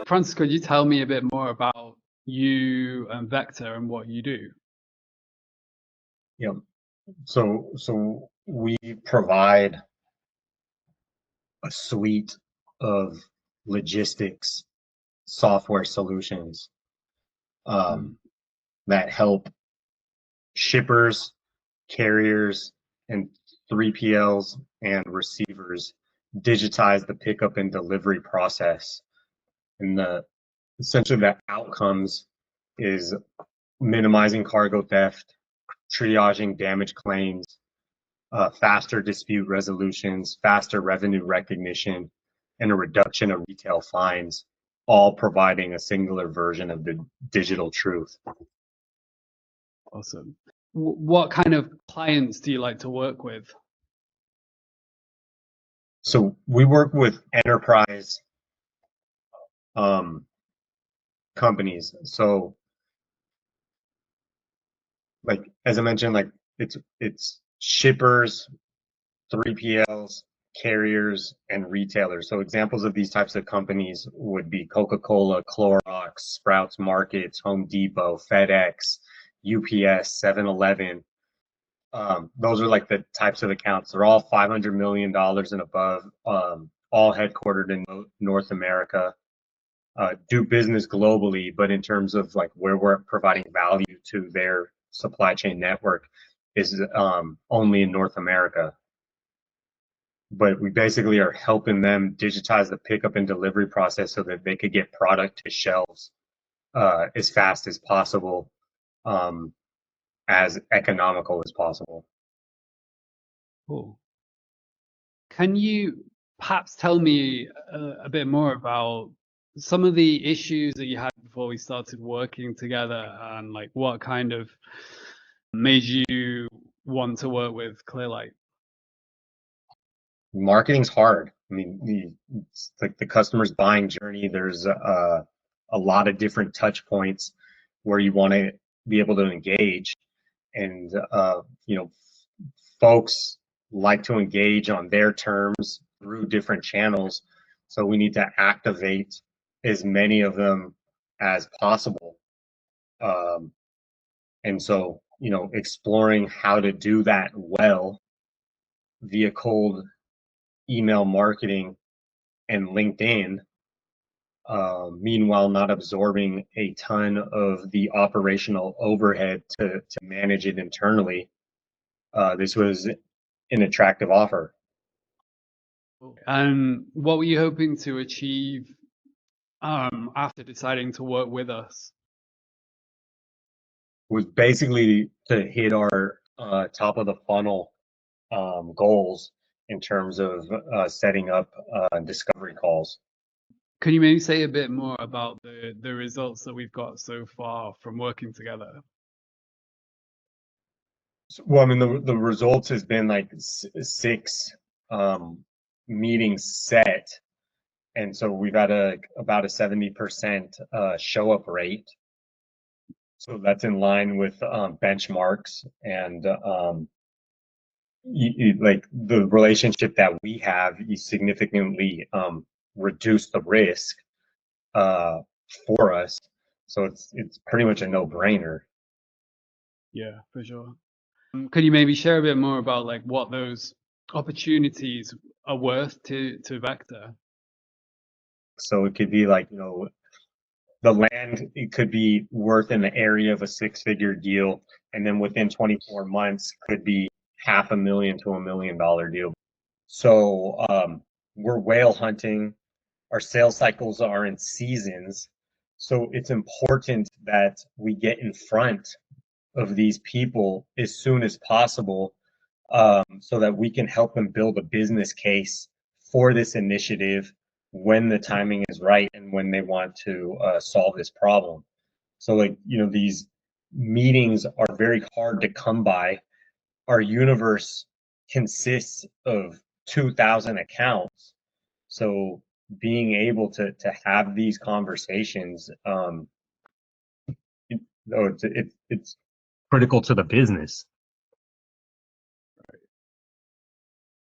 Francis, could you tell me a bit more about you and Vector and what you do? Yeah. So we provide a suite of logistics software solutions Mm. um, that help shippers, carriers, and 3PLs and receivers digitize the pickup and delivery process. And essentially the outcomes is minimizing cargo theft, triaging damage claims, faster dispute resolutions, faster revenue recognition, and a reduction of retail fines, all providing a singular version of the digital truth. Awesome. What kind of clients do you like to work with? So we work with enterprise companies. So like as I mentioned, like it's shippers, 3PLs, carriers, and retailers. So examples of these types of companies would be Coca-Cola, Clorox, Sprouts Markets, Home Depot, FedEx, UPS, 7-Eleven. Those are like the types of accounts. They're all $500 million and above, all headquartered in North America. Do business globally, but in terms of like where we're providing value to their supply chain network is only in North America. But we basically are helping them digitize the pickup and delivery process so that they could get product to shelves as fast as possible, as economical as possible. Cool. Can you perhaps tell me a bit more about some of the issues that you had before we started working together and like what kind of made you want to work with Clearlight? Marketing's hard. I mean, it's like the customer's buying journey. There's a lot of different touch points where you want to be able to engage, and folks like to engage on their terms through different channels. So we need to activate as many of them as possible. Um, and so, exploring how to do that well via cold email marketing and LinkedIn, meanwhile, not absorbing a ton of the operational overhead to manage it internally. This was an attractive offer. And what were you hoping to achieve after deciding to work with us? Was basically to hit our top of the funnel goals in terms of setting up discovery calls. Can you maybe say a bit more about the results that we've got so far from working together? Well, I mean, the results has been like six meetings set, and so we've had about a 70% show up rate. So that's in line with benchmarks, and like the relationship that we have, you significantly reduce the risk for us. So it's pretty much a no-brainer. Yeah, for sure. Could you maybe share a bit more about like what those opportunities are worth to Vector? So it could be like, the land, it could be worth in the area of a six-figure deal, and then within 24 months could be $500,000 to $1 million deal. So we're whale hunting. Our sales cycles are in seasons. So it's important that we get in front of these people as soon as possible, so that we can help them build a business case for this initiative when the timing is right and when they want to solve this problem. So, like, these meetings are very hard to come by. Our universe consists of 2,000 accounts. So being able to have these conversations, it's critical to the business.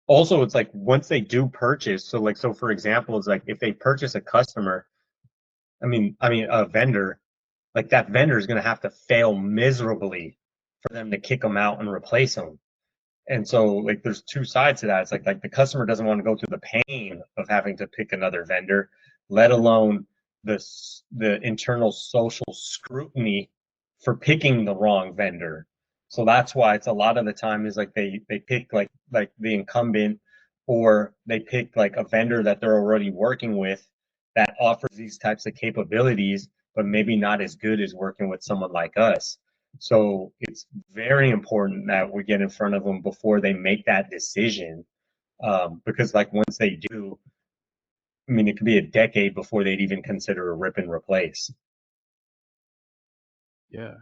Also, it's like once they do purchase, so for example, it's like if they purchase a customer, a vendor, like that vendor is going to have to fail miserably for them to kick them out and replace them. And so like there's two sides to that. It's like the customer doesn't want to go through the pain of having to pick another vendor, let alone the internal social scrutiny for picking the wrong vendor. So that's why it's a lot of the time is like they pick like the incumbent, or they pick like a vendor that they're already working with that offers these types of capabilities, but maybe not as good as working with someone like us. So it's very important that we get in front of them before they make that decision, because like once they do, I mean, it could be a decade before they'd even consider a rip and replace. Yeah.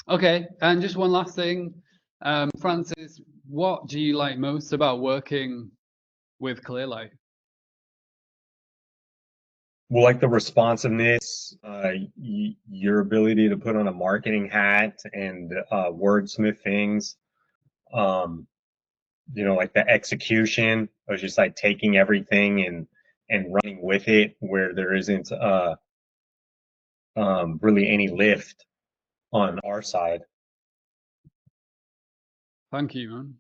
Okay, and just one last thing, Francis, what do you like most about working with Clearlight? Well, like the responsiveness, your ability to put on a marketing hat and wordsmith things, um, like the execution of just like taking everything and running with it where there isn't really any lift on our side. Thank you, man.